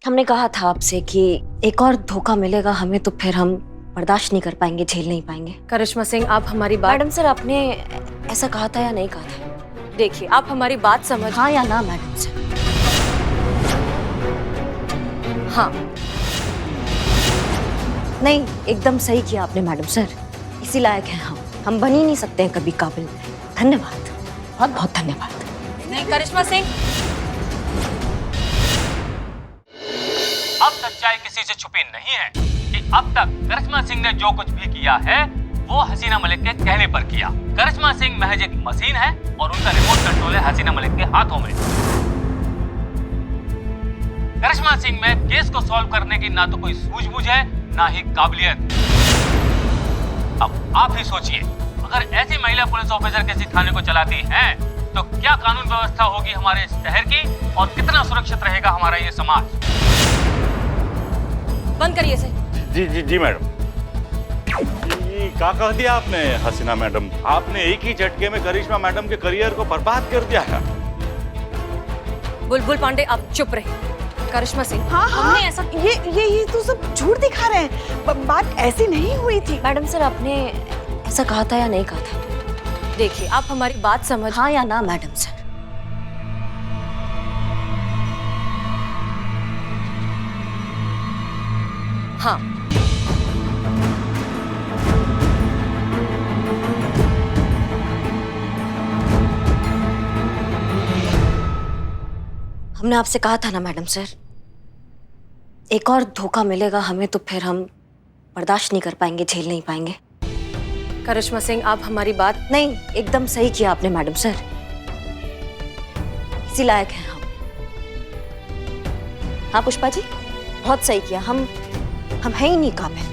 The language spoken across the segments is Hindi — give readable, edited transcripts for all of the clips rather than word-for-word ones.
हमने कहा था आपसे कि एक और धोखा मिलेगा हमें तो फिर हम बर्दाश्त नहीं कर पाएंगे, झेल नहीं पाएंगे। करिश्मा सिंह, आप हमारी बात। मैडम सर, आपने ऐसा कहा था या नहीं कहा था? देखिए, आप हमारी बात समझ। हाँ या ना मैडम सर? हाँ। नहीं, एकदम सही किया आपने मैडम सर, इसी लायक हैं हम बन ही नहीं सकते हैं कभी काबिल। धन्यवाद, बहुत बहुत धन्यवाद। नहीं करिश्मा सिंह, अब सच्चाई किसी से छुपी नहीं है कि अब तक करिश्मा सिंह ने जो कुछ भी किया है वो हसीना मलिक के कहने पर किया। करिश्मा सिंह महज एक मशीन है और उनका रिमोट कंट्रोल है हसीना मलिक के हाथों में। करिश्मा सिंह में केस को सॉल्व करने की ना तो कोई सूझबूझ है ना ही काबिलियत। अब आप ही सोचिए, अगर ऐसी महिला पुलिस ऑफिसर किसी थाने को चलाती है तो क्या कानून व्यवस्था होगी हमारे शहर की और कितना सुरक्षित रहेगा हमारा ये समाज। बंद करिए इसे। जी जी जी मैडम। क्या कह दिया आपने हसीना मैडम? आपने एक ही झटके में करिश्मा मैडम के करियर को बर्बाद कर दिया है। बुलबुल पांडे, आप चुप रहिए। करिश्मा सिंह, हाँ हमने ऐसा ये तो सब झूठ दिखा रहे हैं। बात ऐसी नहीं हुई थी। मैडम सर, आपने ऐसा कहा था या नहीं कहा था? देखिए, आप हमारी बात समझ। हाँ या ना मैडम सर? हाँ। हमने आपसे कहा था ना मैडम सर, एक और धोखा मिलेगा हमें तो फिर हम बर्दाश्त नहीं कर पाएंगे, झेल नहीं पाएंगे। करिश्मा सिंह, आप हमारी बात। नहीं, एकदम सही किया आपने मैडम सर, इसी लायक हैं हम। हाँ पुष्पा जी, बहुत सही किया। हम हैं ही नहीं काबिल,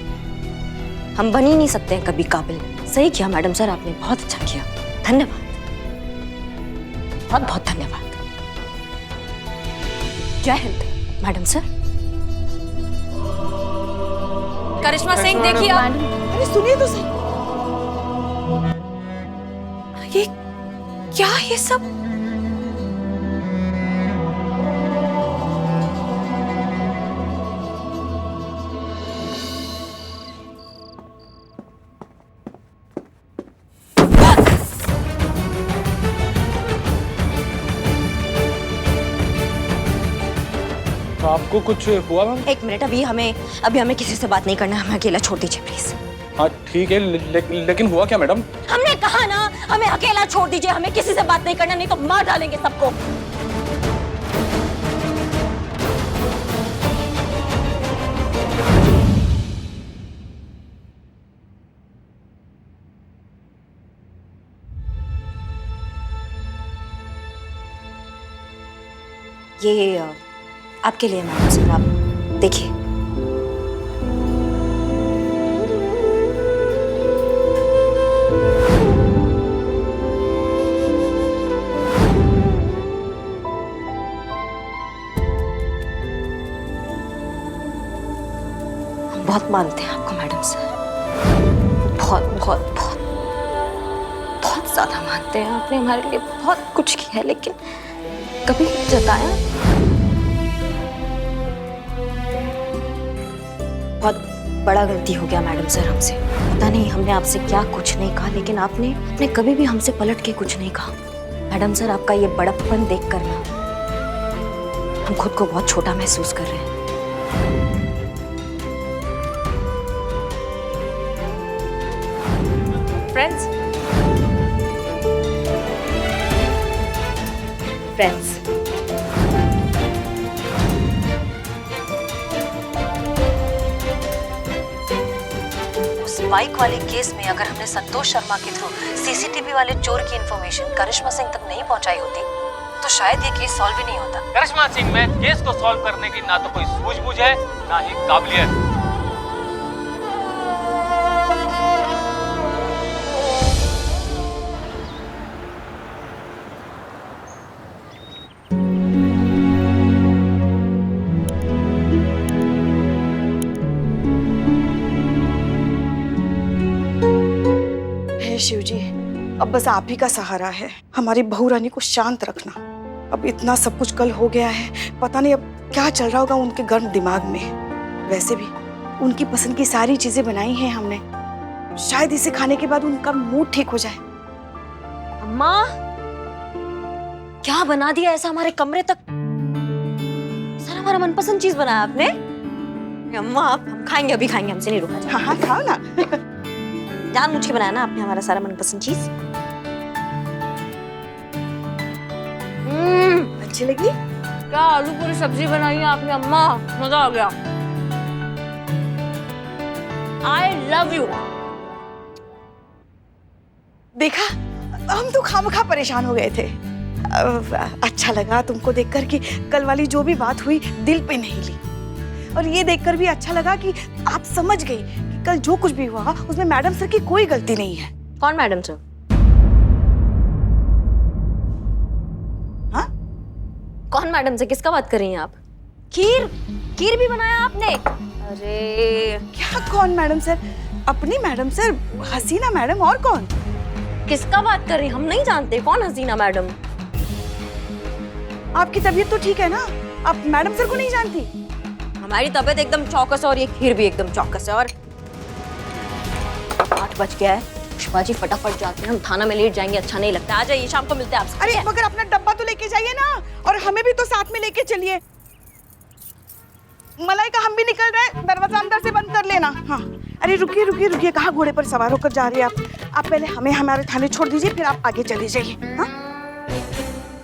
हम बन ही नहीं सकते हैं कभी काबिल। सही किया मैडम सर, आपने बहुत अच्छा किया। धन्यवाद, बहुत बहुत धन्यवाद। जय हिंद मैडम सर। करिश्मा सिंह, देखिए आप। अरे सुनिए तो सही। ये क्या, ये सब? तो आपको कुछ हुआ मैम? एक मिनट, अभी हमें किसी से बात नहीं करना है, हमें अकेला छोड़ दीजिए प्लीज। हाँ ठीक है, लेकिन हुआ क्या मैडम? हमने कहा ना, हमें अकेला छोड़ दीजिए, हमें किसी से बात नहीं करना, नहीं तो मार डालेंगे सबको। ये आपके लिए मैडम सर, आप देखिए। हम बहुत मानते हैं आपको मैडम सर, बहुत बहुत बहुत बहुत ज्यादा मानते हैं। आपने हमारे लिए बहुत कुछ किया है लेकिन कभी नहीं जताया। बहुत बड़ा गलती हो गया मैडम सर हमसे। पता नहीं हमने आपसे क्या कुछ नहीं कहा, लेकिन आपने कभी भी हमसे पलट के कुछ नहीं कहा। मैडम सर, आपका ये बड़प्पन देख कर ना हम खुद को बहुत छोटा महसूस कर रहे हैं। फ्रेंड्स, उस बाइक वाले केस में अगर हमने संतोष शर्मा के थ्रू सीसीटीवी वाले चोर की इंफॉर्मेशन करिश्मा सिंह तक नहीं पहुंचाई होती तो शायद ये केस सॉल्व ही नहीं होता। करिश्मा सिंह में केस को सॉल्व करने की ना तो कोई सूझबूझ है ना ही काबिलियत। हे शिव जी, अब बस आप ही का सहारा है। हमारी बहू रानी को शांत रखना। अब इतना सब कुछ कल हो गया है, पता नहीं अब क्या चल रहा होगा उनके गर्म दिमाग में। वैसे भी उनकी पसंद की सारी चीजें बनाई हैं हमने, शायद इसे खाने के बाद उनका मूड ठीक हो जाए। अम्मा, क्या बना दिया ऐसा हमारे कमरे तक? सर, हमारा मनपसंद चीज बनाया आपने। अम्मा, आप हम खाएंगे, अभी खाएंगे, हमसे नहीं रुका जाएगा। हाँ हाँ खाओ ना। जानबूझ के बनाया ना आपने हमारा सारा मनपसंद चीज। अच्छी लगी? क्या आलू पूरी सब्जी बनाई है आपने अम्मा, मजा आ गया। I love you. देखा, हम तो खामखा परेशान हो गए थे। अच्छा लगा तुमको देखकर कि कल वाली जो भी बात हुई दिल पे नहीं ली, और ये देखकर भी अच्छा लगा कि आप समझ गई कि कल जो कुछ भी हुआ उसमें मैडम सर की कोई गलती नहीं है। कौन मैडम सर? हाँ? कौन मैडम से? किसका बात कर रही हैं आप? खीर खीर भी बनाया आपने? अरे क्या कौन मैडम सर? अपनी मैडम सर, हसीना मैडम, और कौन? किसका बात कर रही हैं? हम नहीं जानते कौन हसीना मैडम। आपकी तबीयत तो ठीक है ना? आप मैडम सर को नहीं जानती? हमारी तबीयत एकदम चौकस है और ये खीर भी एकदम चौकस है। और 8 बज गया है। पुष्पा जी फटाफट जाते हैं, हम थाना में लेट जाएंगे, अच्छा नहीं लगता। आ जाइए, शाम को मिलते हैं आपसे। अरे मगर अपना डब्बा तो लेके जाइए ना, और हमें भी तो साथ में लेके चलिए। मलाइका, हम भी निकल रहे हैं, दरवाजा अंदर से बंद कर लेना। हाँ, अरे रुकिए रुकिए रुकिए, कहाँ घोड़े पर सवार होकर जा रही है आप? आप पहले हमें हमारे थाने छोड़ दीजिए, फिर आप आगे चले जाइए। हाँ?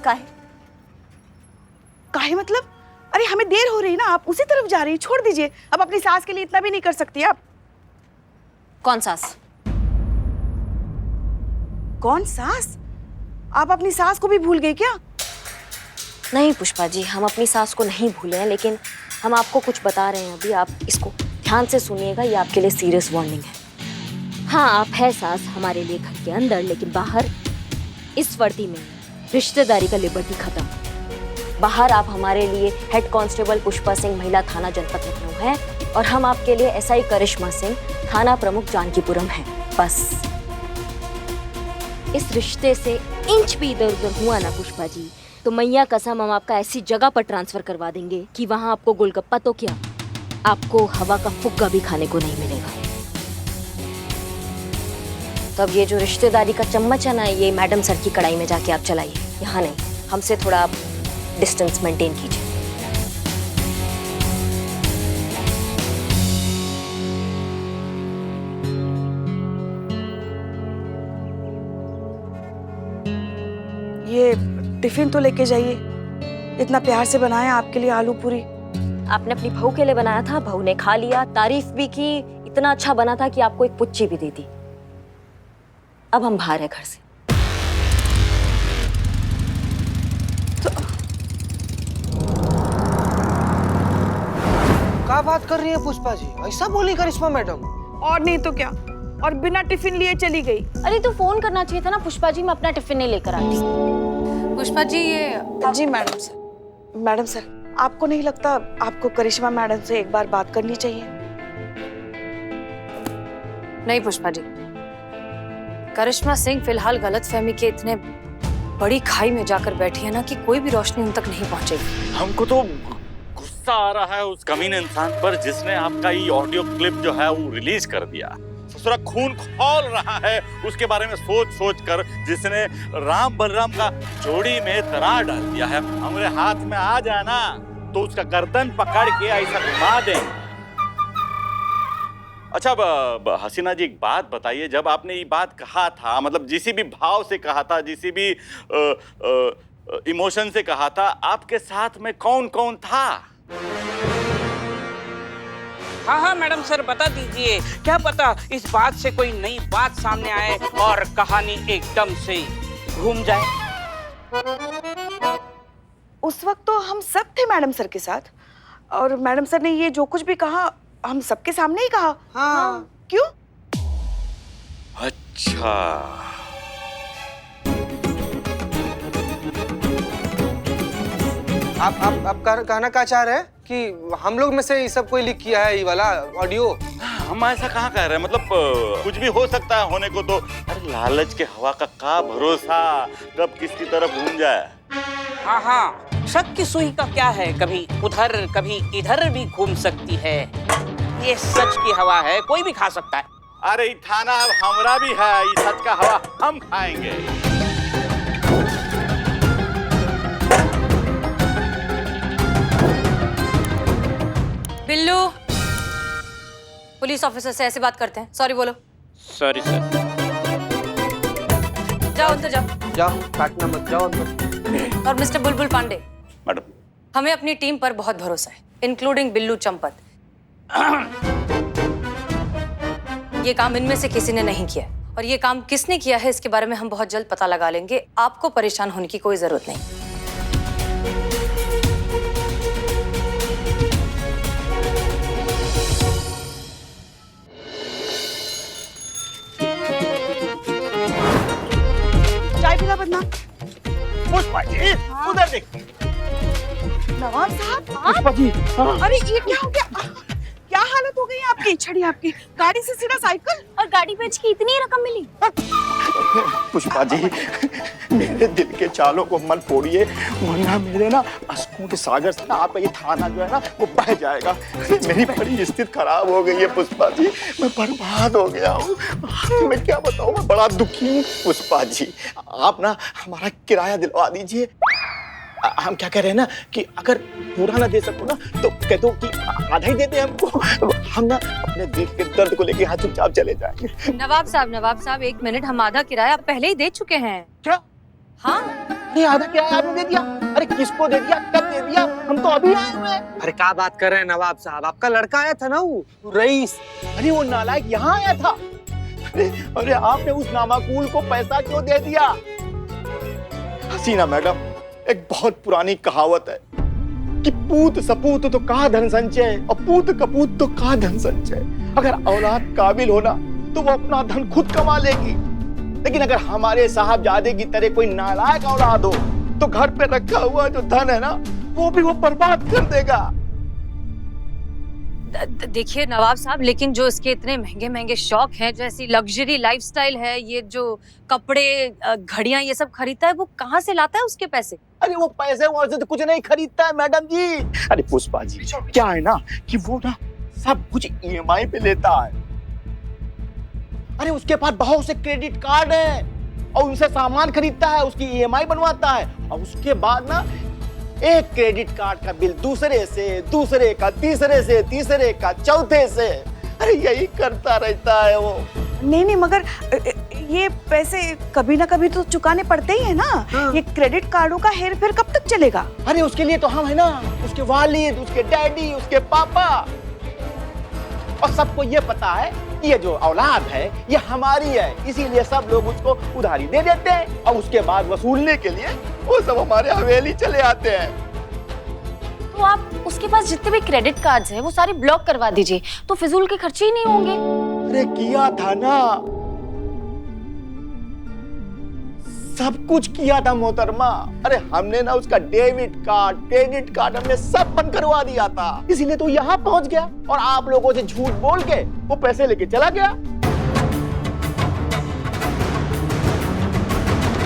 काहे? काहे मतलब? अरे हमें देर हो रही है ना, आप उसी तरफ जा रही है, छोड़ दीजिए। अब अपनी सास के लिए इतना भी नहीं कर सकती आप। कौन सास? कौन सास? आप अपनी सास को भी भूल गए क्या? नहीं पुष्पा जी, हम अपनी सास को नहीं भूले हैं, लेकिन हम आपको कुछ बता रहे हैं अभी, आप इसको ध्यान से सुनिएगा, ये आपके लिए सीरियस वार्निंग है। हाँ, आप है सास हमारे लिए घर के अंदर, लेकिन बाहर इस वर्दी में रिश्तेदारी का लिबर्टी खत्म। बाहर आप हमारे लिए हेड कांस्टेबल पुष्पा सिंह, महिला थाना जनपद लखनऊ है, और हम आपके लिए एसआई करिश्मा सिंह, थाना प्रमुख जानकीपुरम है। बस इस रिश्ते से इंच भी इधर उधर हुआ ना पुष्पा जी, तो मैया कसम हम आपका ऐसी जगह पर ट्रांसफर करवा देंगे कि वहां आपको गोलगप्पा तो क्या, आपको हवा का फुग्गा भी खाने को नहीं मिलेगा। तो अब ये जो रिश्तेदारी का चम्मच है ना, ये मैडम सर की कढ़ाई में जाके आप चलाइए, यहाँ नहीं। हमसे थोड़ा आप डिस्टेंस मेंटेन कीजिए। ये टिफिन तो लेके जाइए, इतना प्यार से बनाया आपके लिए आलू पूरी। आपने अपनी बहू के लिए बनाया था, बहू ने खा लिया, तारीफ भी की, इतना अच्छा बना था कि आपको एक पुच्ची भी दी थी। अब हम बाहर है घर से। क्या बात कर रही है पुष्पा जी? ऐसा बोली करिश्मा मैडम? और नहीं तो क्या, और बिना टिफिन लिए चली गई। अरे तो फोन करना चाहिए था ना पुष्पा जी, मैं अपना टिफिन नहीं लेकर आती। पुष्पा जी ये जी मैडम सर। मैडम सर, आपको नहीं लगता आपको करिश्मा मैडम से एक बार बात करनी चाहिए? नहीं पुष्पा जी, करिश्मा सिंह फिलहाल गलतफहमी के इतने बड़ी खाई में जाकर बैठी है ना कि कोई भी रोशनी उन तक नहीं पहुंचेगी। हमको तो गुस्सा आ रहा है उस कमीने इंसान पर जिसने आपका ये ऑडियो क्लिप जो है वो रिलीज कर दिया। ससुरा खून खौल रहा है उसके बारे में सोच सोच कर, जिसने राम बलराम का जोड़ी में दरार डाल दिया है। हमारे हाथ में आ जाए ना तो उसका गर्दन पकड़ के ऐसा घुमा देंगे। अच्छा हसीना जी, एक बात बताइए, जब आपने ये बात कहा था, मतलब जिसी भी भाव से कहा था, जिसी भी इमोशन से कहा था, आपके साथ में कौन कौन था? हाँ मैडम सर, बता दीजिए, क्या पता इस बात से कोई नई बात सामने आए और कहानी एकदम से घूम जाए। उस वक्त तो हम सब थे मैडम सर के साथ, और मैडम सर ने ये जो कुछ भी कहा हम सबके सामने ही कहा। हाँ। क्यों? अच्छा, आप कहना क्या चाह रहे हैं कि हम लोग में से ये सब कोई लीक किया है ये वाला ऑडियो? हम ऐसा कहाँ कह रहे हैं, मतलब कुछ भी हो सकता है होने को तो। अरे लालच के हवा का भरोसा कब किसकी तरफ घूम जाए। हाँ शक की सुई का क्या है, कभी उधर कभी इधर भी घूम सकती है। ये सच की हवा है, कोई भी खा सकता है। अरे ई थाना अब हमरा भी है, ई सच का हवा हम खाएंगे। बिल्लू, पुलिस ऑफिसर से ऐसे बात करते हैं? सॉरी बोलो। Sorry sir. जाओ अंदर जाओ। जाओ, काटना मत, जाओ अंदर। और मिस्टर बुलबुल पांडे, मैडम, हमें अपनी टीम पर बहुत भरोसा है, इंक्लूडिंग बिल्लू चंपत। ये काम इनमें से किसी ने नहीं किया और ये काम किसने किया है इसके बारे में हम बहुत जल्द पता लगा लेंगे। आपको परेशान होने की कोई जरूरत नहीं। चाय पिला बदनाम। पुष्पा जी उधर देख। नवाब साहब आप? अरे ये क्या हो गया? क्या हालत हो गई आपकी? छड़ी आपकी गाड़ी से सीधा साइकिल, और गाड़ी बेच के इतनी रकम मिली? पुष्पा जी, मेरे दिल के चालों को मत तोड़िए, वरना मेरे ना अश्कों के सागर से ना आपका ये थाना जो है ना वो बह जाएगा। मेरी बड़ी स्थिति खराब हो गई है पुष्पा जी, मैं बर्बाद हो गया हूँ। मैं क्या बताऊँ, मैं बड़ा दुखी हूँ। पुष्पा जी, आप ना हमारा किराया दिलवा दीजिए। हम क्या कह रहे हैं ना कि अगर पूरा ना दे सको ना तो कह दो कि आधा ही दे दे हमको, हम ना अपने दिल के दर्द को लेके यहाँ चुपचाप चले जाएंगे। नवाब साहब 1 मिनट, हम आधा किराया पहले ही दे चुके हैं। क्या? हाँ, ये आधा किराया आपने दे दिया? अरे किसको दे दिया, कब दे दिया? हम तो अभी आए हुए हैं। अरे क्या बात कर रहे हैं नवाब साहब, आपका लड़का आया था ना वो रईस। अरे वो नालायक यहाँ आया था। अरे आपने उस नामाकूल को पैसा क्यों दे दिया? हसीना मैडम, एक बहुत पुरानी कहावत है कि पूत सपूत तो का धन संचय और पूत कपूत तो का धन संचय। अगर औलाद काबिल होना तो वो अपना धन खुद कमा लेगी, लेकिन अगर हमारे साहबजादे की तरह कोई नालायक औलाद हो तो घर पे रखा हुआ जो धन है ना वो भी वो बर्बाद कर देगा। देखिए नवाब साहब, लेकिन जो इसके इतने महंगे महंगे शौक हैं, जैसी लग्जरी लाइफस्टाइल है, ये जो कपड़े घड़ियां ये सब खरीदता है, वो कहाँ से लाता है उसके पैसे? अरे वो पैसे वैसे तो कुछ नहीं खरीदता है मैडम जी। अरे पुष्पा जी, क्या है ना कि वो ना सब कुछ ईएमआई पे लेता है। अरे उसके पास बहुत से क्रेडिट कार्ड हैं और उनसे सामान खरीदता है, उसकी ईएमआई बनवाता है और उसके बाद ना एक क्रेडिट कार्ड का बिल दूसरे से, दूसरे का तीसरे से, तीसरे का चौथे से, अरे यही करता रहता है वो। नहीं मगर ये पैसे कभी ना कभी तो चुकाने पड़ते ही है ना। हाँ। ये क्रेडिट कार्डों का हेर फेर कब तक चलेगा? अरे उसके लिए तो हम है ना, उसके वालिद, उसके डैडी, उसके पापा, और सबको ये पता है ये जो औलाद है ये हमारी है, इसीलिए सब लोग उसको उधारी दे देते हैं और उसके बाद वसूलने के लिए वो सब हमारे हवेली चले आते हैं। तो आप उसके पास जितने भी क्रेडिट कार्ड्स हैं वो सारे ब्लॉक करवा दीजिए, तो फिजूल के खर्चे ही नहीं होंगे। अरे किया था ना, सब कुछ किया था मोहतरमा। अरे हमने ना उसका डेबिट कार्ड, क्रेडिट कार्ड हमने सब बंद करवा दिया था, इसीलिए तो यहाँ पहुंच गया और आप लोगों से झूठ बोल के वो पैसे लेके चला गया।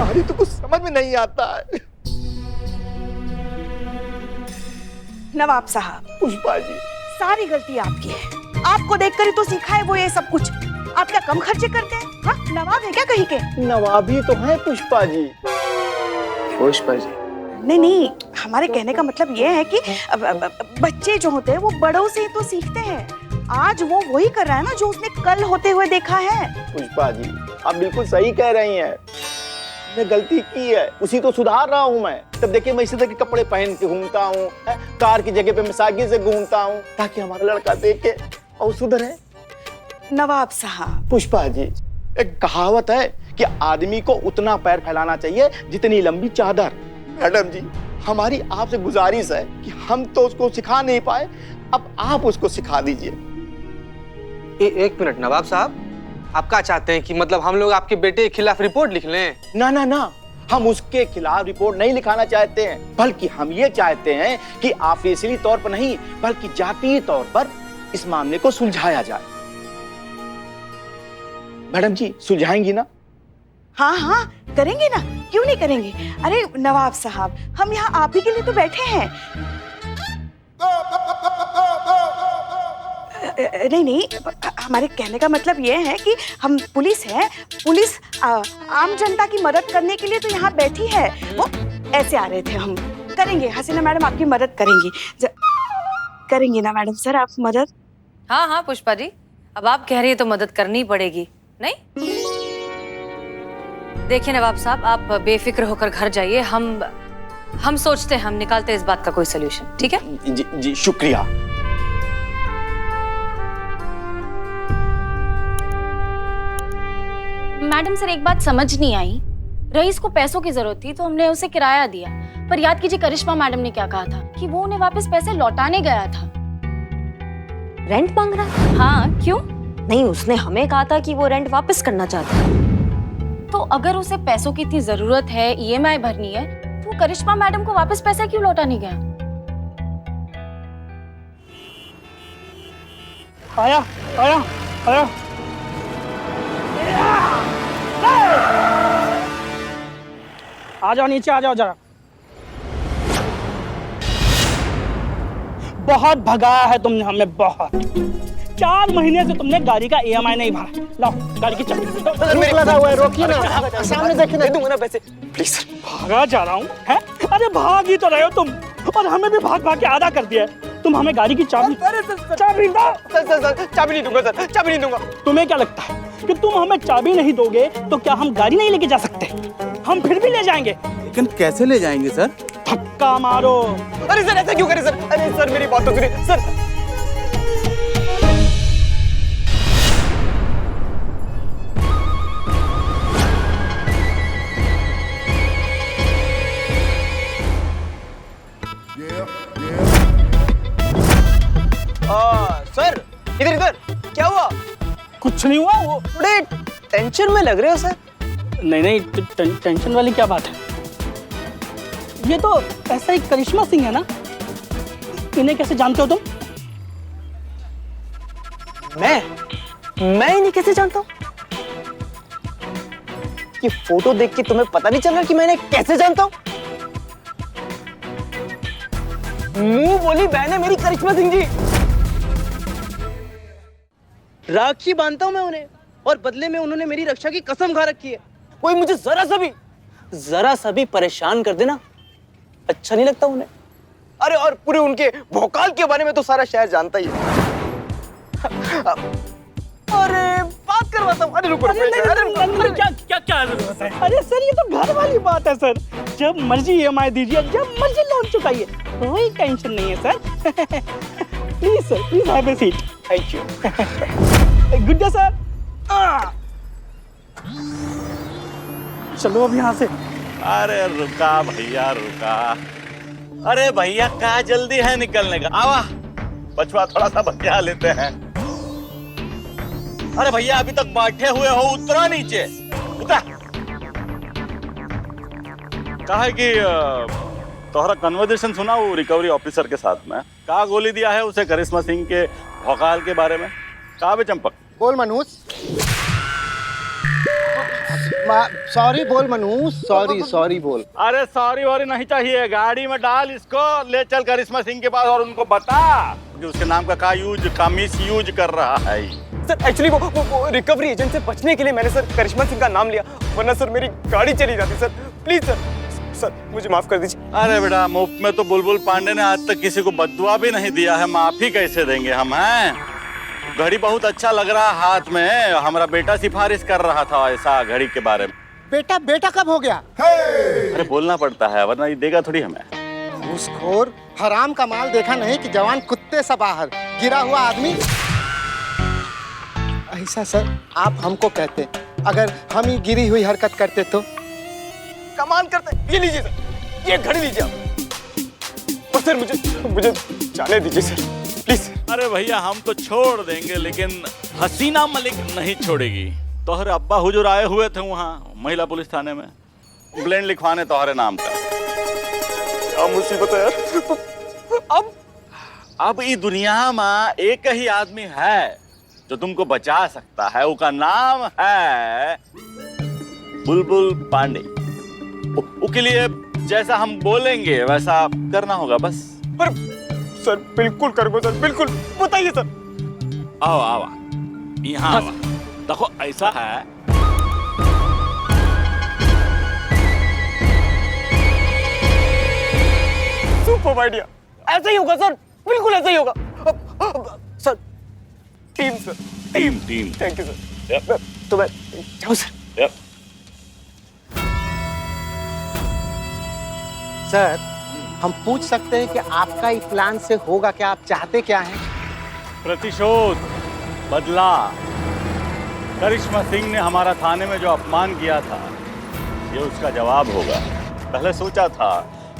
अरे तो कुछ समझ में नहीं आता है। नवाब साहब, पुष्पा जी, सारी गलती आपकी है। आपको देखकर ही तो सीखा है वो ये सब कुछ। आप क्या कम खर्चे करते हैं? हाँ, नवाब है क्या कहीं के? नवाबी तो है पुष्पा जी। पुष्पा जी, नहीं, हमारे कहने का मतलब ये है कि बच्चे जो होते हैं वो बड़ों से ही तो सीखते हैं। आज वो वही कर रहा है ना जो उसने कल होते हुए देखा है। पुष्पा जी, आप बिल्कुल सही कह रही हैं। मैंने गलती की है, उसी तो सुधार रहा हूँ मैं। तब देखिए मैं इसी तरह के कपड़े पहन के घूमता हूँ, कार की जगह पे मैं साइकिल से घूमता हूँ, ताकि हमारा लड़का देखे और सुधरे। नवाब साहब, पुष्पा जी, एक कहावत है कि आदमी को उतना पैर फैलाना चाहिए जितनी लंबी चादर। मैडम जी, हमारी आपसे गुजारिश है कि हम तो उसको सिखा नहीं पाए, अब आप उसको सिखा दीजिए। एक मिनट नवाब साहब, आप क्या चाहते हैं कि मतलब हम लोग आपके बेटे के खिलाफ रिपोर्ट लिख लें? ना, हम उसके खिलाफ रिपोर्ट नहीं लिखाना चाहते हैं, बल्कि हम ये चाहते हैं कि ऑफिशियली तौर पर नहीं बल्कि जातीय तौर पर इस मामले को सुलझाया जाए। मैडम जी, सुलझाएंगी ना? हाँ हाँ करेंगे ना, क्यों नहीं करेंगे। अरे नवाब साहब, हम यहाँ आप ही के लिए तो बैठे हैं। नहीं नहीं, हमारे कहने का मतलब ये है कि हम पुलिस हैं। पुलिस आम जनता की मदद करने के लिए तो यहाँ बैठी है। वो ऐसे आ रहे थे हम। करेंगे हसीना मैडम, आपकी मदद करेंगी। करेंगे ना मैडम सर आप मदद? हाँ हाँ पुष्पा जी, अब आप कह रही है तो मदद करनी ही पड़ेगी। नहीं, देखिए नवाब साहब, आप बेफिक्र होकर घर जाइए। हम सोचते हैं, हम निकालते हैं इस बात का कोई सोल्यूशन। ठीक है जी जी शुक्रिया। मैडम सर, एक बात समझ नहीं आई। रईस को पैसों की जरूरत थी तो हमने उसे किराया दिया, पर याद कीजिए करिश्मा मैडम ने क्या कहा था कि वो उन्हें वापस पैसे लौटाने गया था। रेंट मांग रहा है? हाँ, क्यों? नहीं, उसने हमें कहा था कि वो रेंट वापस करना चाहता है। तो अगर उसे पैसों की इतनी जरूरत है, ईएमआई भरनी है, तो वो करिश्मा मैडम को वापस पैसा क्यों लौटाने गया? आया आया आया। आ जाओ नीचे, आ जाओ जरा। बहुत भगाया है तुमने हमें, बहुत। 4 महीने से तुमने गाड़ी का ईएमआई नहीं भरा। लाओ गाड़ी की चाबी। लगा हुआ है, रोकिए ना, सामने देखिए ना, दूंगा ना पैसे प्लीज सर। भागा जा रहा हूँ है? अरे भाग ही तो रहे हो तुम, और हमें भी भाग भाग के आधा कर दिया है। तुम हमें गाड़ी की चाबी चाबी दो। सर चाबी नहीं दूंगा सर, चाबी नहीं दूंगा। तुम्हें क्या लगता है कि तुम हमें चाबी नहीं दोगे तो क्या हम गाड़ी नहीं लेके जा सकते? हम फिर भी ले जाएंगे। लेकिन कैसे ले जाएंगे सर? धक्का मारो। अरे सर ऐसा क्यों करे सर? अरे सर मेरी बात तो सुनिए सर। सर इधर इधर, क्या हुआ? कुछ नहीं हुआ। वो थोड़े टेंशन में लग रहे हो सर। नहीं नहीं, टेंशन वाली क्या बात है? ये तो ऐसा ही करिश्मा सिंह है ना? इन्हें कैसे जानते हो तुम? मैं इन्हें कैसे जानता हूँ? ये फोटो देख के तुम्हें पता नहीं चल रहा कि मैं इन्हें कैसे जानता हूँ? मुंह बोली बहन है मेरी करिश्मा सिंह जी। राखी बांधता हूं मैं उन्हें, और बदले में उन्होंने मेरी रक्षा की कसम खा रखी है। कोई मुझे जरा सा भी परेशान कर देना अच्छा नहीं लगता उन्हें। अरे और पूरे उनके भोकाल के बारे में तो सारा शहर जानता ही है। अरे बात करवाता हूँ। अरे रुको क्या जरूरत है? अरे सर ये तो घर वाली बात है सर। जब मर्जी ईएमआई दीजिए, जब मर्जी लोन चुकाइए, कोई टेंशन नहीं है sir. Please sir, please have a seat. Thank you. Good day sir. चलो अब यहाँ से। अरे रुका भैया रुका। अरे भैया क्या जल्दी है निकलने का? आवा बचवा थोड़ा सा बचा लेते हैं। अरे भैया अभी तक बैठे हुए हो, उतरो नीचे, उतर। कहा है कि तोहरा कन्वर्सेशन सुना वो रिकवरी ऑफिसर के साथ में? कहा गोली दिया है उसे करिश्मा सिंह के भौकाल के बारे में? कहा बे चंपक? बोल मनूस। सॉरी बोल मनूस, सॉरी बोल। अरे सॉरी वॉरी नहीं चाहिए, गाड़ी में डाल इसको, ले चल करिश्मा सिंह के पास और उनको बता कि उसके नाम का मिस यूज कर रहा है। सर एक्चुअली वो रिकवरी एजेंट से बचने के लिए मैंने सर करिश्मा सिंह का नाम लिया, वरना सर मेरी गाड़ी चली जाती। सर प्लीज सर मुझे माफ कर दीजिए। अरे बेटा मुफ्त में तो बुलबुल पांडे ने आज तक किसी को बद्दुआ भी नहीं दिया है, माफी कैसे देंगे हम? हैं घड़ी बहुत अच्छा लग रहा हाथ में, हमारा बेटा सिफारिश कर रहा था ऐसा घड़ी के बारे में। बेटा कब हो गया? अरे बोलना पड़ता है वरना ये देगा थोड़ी हमें। घूसखोर हराम का माल देखा नहीं कि जवान कुत्ते सा बाहर गिरा हुआ आदमी। ऐसा सर आप हमको कहते, अगर हम ही गिरी हुई हरकत करते तो? कमाल करते। ये लीजिए सर, ये घड़ी लीजिए आप। और सर मुझे जाने दीजिए सर प्लीज। अरे भैया हम तो छोड़ देंगे लेकिन हसीना मलिक नहीं छोड़ेगी। तोहरे अब्बा हुजूर आए हुए थे वहाँ महिला पुलिस थाने में, कंप्लेंट लिखवाने तोहरे नाम का। क्या मुसीबत है यार। अब इस दुनिया में एक ही आदमी है जो तुमको बचा सकता है, उसका नाम है बुलबुल पांडे। उसके लिए जैसा हम बोलेंगे वैसा करना होगा बस। पर सर बिल्कुल करूंगा सर, बिल्कुल, बताइए सर। आओ आओ यहाँ आओ। देखो ऐसा है, सुपर आइडिया, ऐसा ही होगा सर, बिल्कुल ऐसा ही होगा sir. Team sir, team team. Thank you sir. तो मैं जाऊँ सर? यप। सर, हम पूछ सकते हैं कि आपका इस प्लान से होगा क्या? आप चाहते क्या हैं? प्रतिशोध, बदला। करिश्मा सिंह ने हमारा थाने में जो अपमान किया था, ये उसका जवाब होगा। पहले सोचा था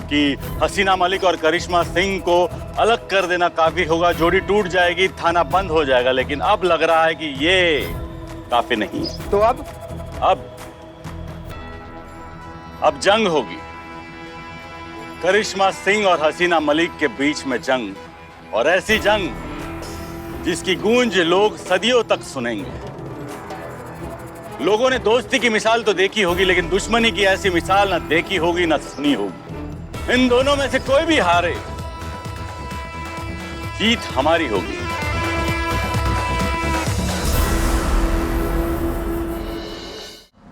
कि हसीना मलिक और करिश्मा सिंह को अलग कर देना काफी होगा, जोड़ी टूट जाएगी, थाना बंद हो जाएगा, लेकिन अब लग रहा है कि ये काफी नहीं है। तो अब अब जंग होगी। करिश्मा सिंह और हसीना मलिक के बीच में जंग, और ऐसी जंग जिसकी गूंज लोग सदियों तक सुनेंगे। लोगों ने दोस्ती की मिसाल तो देखी होगी, लेकिन दुश्मनी की ऐसी मिसाल ना देखी होगी ना सुनी होगी। इन दोनों में से कोई भी हारे, जीत हमारी होगी।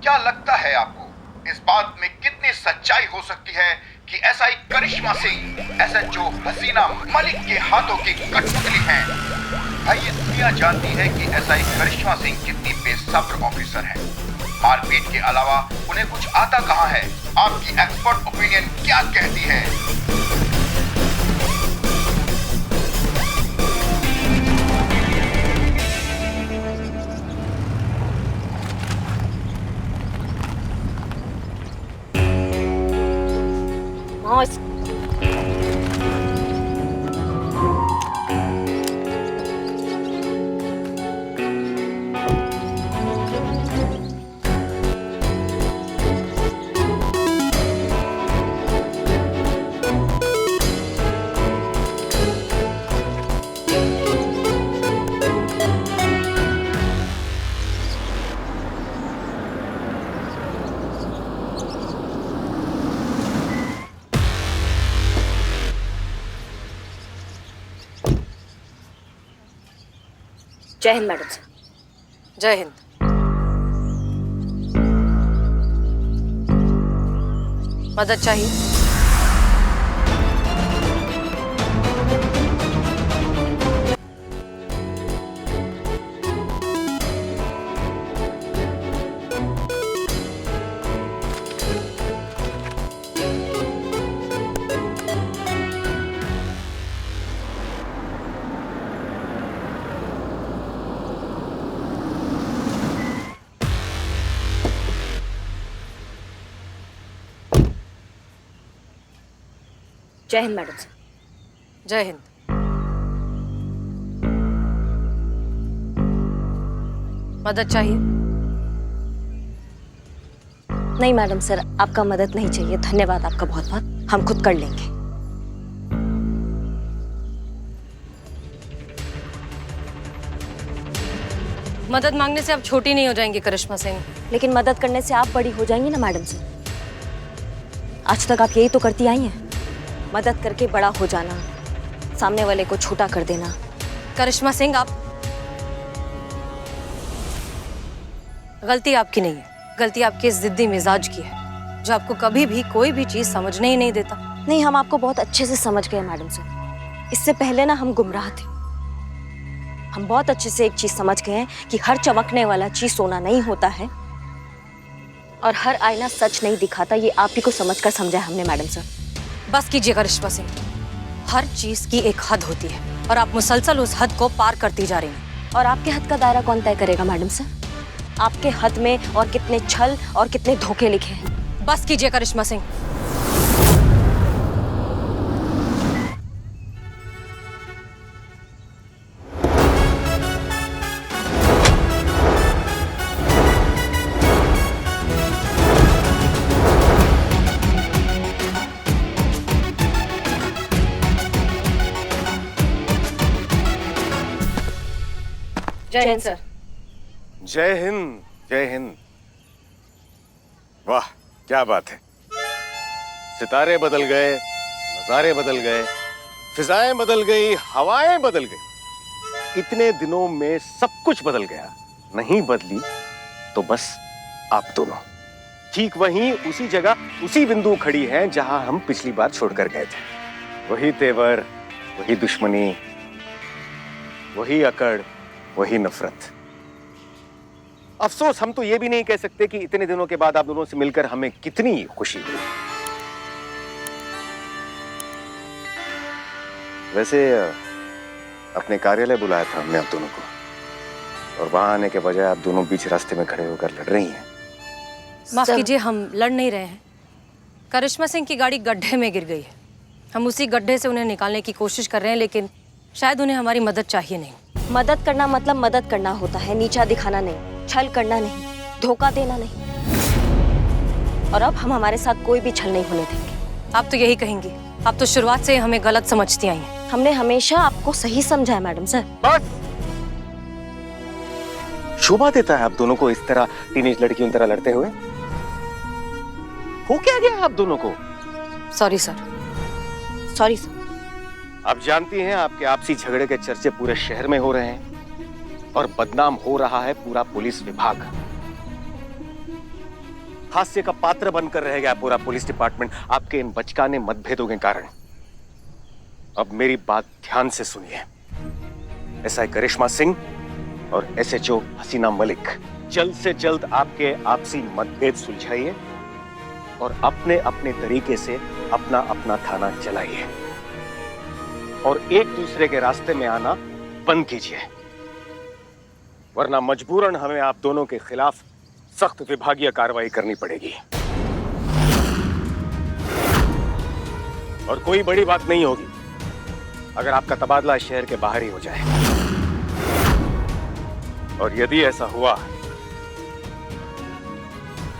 क्या लगता है आपको इस बात में कितनी सच्चाई हो सकती है कि एसआई करिश्मा सिंह एसएचओ हसीना मलिक के हाथों की कठपुतली हैं? भाई ये दुनिया जानती है कि एसआई करिश्मा सिंह कितनी बेसब्र ऑफिसर हैं। मारपीट के अलावा उन्हें कुछ आता कहां है? आपकी एक्सपर्ट ओपिनियन क्या कहती है? जय हिंद मैडम सर। जय हिंद। मदद चाहिए? जय हिंद मैडम सर। जय हिंद। मदद चाहिए? नहीं मैडम सर, आपका मदद नहीं चाहिए, धन्यवाद आपका बहुत बहुत, हम खुद कर लेंगे। मदद मांगने से आप छोटी नहीं हो जाएंगी करिश्मा सिंह। लेकिन मदद करने से आप बड़ी हो जाएंगी ना मैडम सर। आज तक आप यही तो करती आई हैं, मदद करके बड़ा हो जाना, सामने वाले को छोटा कर देना। करिश्मा सिंह, आप गलती आपकी नहीं है, गलती आपके इस जिद्दी मिजाज की है जो आपको कभी भी कोई भी चीज समझने ही नहीं देता। नहीं, हम आपको बहुत अच्छे से समझ गए मैडम सर। इससे पहले ना हम गुमराह थे। हम बहुत अच्छे से एक चीज समझ गए हैं कि हर चमकने वाला चीज सोना नहीं होता है, और हर आईना सच नहीं दिखाता। ये आप ही को समझकर समझा है हमने मैडम सर। बस कीजिए करिश्मा सिंह, हर चीज की एक हद होती है और आप मुसलसल उस हद को पार करती जा रही हैं। और आपके हद का दायरा कौन तय करेगा मैडम सर? आपके हद में और कितने छल और कितने धोखे लिखे हैं। बस कीजिए करिश्मा सिंह। जय हिंद सर। जय हिंद, जय हिंद। वाह क्या बात है। सितारे बदल गए, नजारे बदल गए, फिजाएं बदल गई, हवाएं बदल गई। इतने दिनों में सब कुछ बदल गया। नहीं बदली तो बस आप दोनों ठीक वहीं उसी जगह उसी बिंदु खड़ी हैं जहां हम पिछली बार छोड़कर गए थे। वही तेवर, वही दुश्मनी, वही अकड़, वही नफरत। अफसोस हम तो ये भी नहीं कह सकते कि इतने दिनों के बाद आप दोनों से मिलकर हमें कितनी खुशी हुई। वैसे अपने कार्यालय बुलाया था हमने आप दोनों को, और वहां आने के बजाय आप दोनों बीच रास्ते में खड़े होकर लड़ रही हैं। माफ कीजिए, हम लड़ नहीं रहे हैं। करिश्मा सिंह की गाड़ी गड्ढे में गिर गई है। हम उसी गड्ढे से उन्हें निकालने की कोशिश कर रहे हैं, लेकिन शायद उन्हें हमारी मदद चाहिए नहीं। मदद करना मतलब मदद करना होता है, नीचा दिखाना नहीं, छल करना नहीं, धोखा देना नहीं। और अब हम हमारे साथ कोई भी छल नहीं होने देंगे। आप तो यही कहेंगी। आप तो शुरुआत से हमें गलत समझती आई हैं। हमने हमेशा आपको सही समझा है मैडम सर। बस शोभा देता है आप दोनों को इस तरह टीनेज लड़कियों की तरह लड़ते हुए। हो क्या गया आप दोनों को? Sorry sir. Sorry sir. आप जानती हैं आपके आपसी झगड़े के चर्चे पूरे शहर में हो रहे हैं और बदनाम हो रहा है पूरा पुलिस विभाग। हास्य का पात्र बनकर रह गया पूरा पुलिस डिपार्टमेंट आपके इन बचकाने मतभेदों के कारण। अब मेरी बात ध्यान से सुनिए। एसआई करिश्मा सिंह और एसएचओ हसीना मलिक, जल्द से जल्द आपके आपसी मतभेद सुलझाइए और अपने अपने तरीके से अपना अपना थाना चलाइए और एक दूसरे के रास्ते में आना बंद कीजिए, वरना मजबूरन हमें आप दोनों के खिलाफ सख्त विभागीय कार्रवाई करनी पड़ेगी। और कोई बड़ी बात नहीं होगी अगर आपका तबादला शहर के बाहर ही हो जाए, और यदि ऐसा हुआ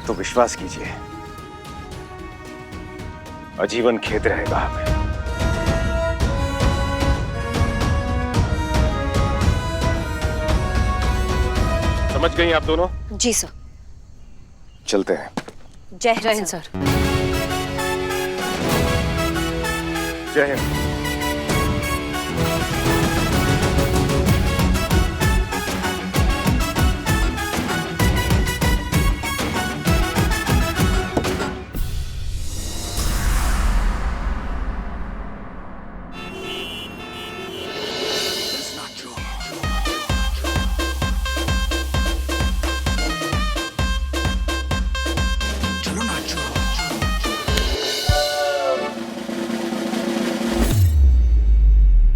तो विश्वास कीजिए आजीवन खेद रहेगा हमें। समझ गई आप दोनों? जी सर। चलते हैं। जय हिंद सर। जय हिंद।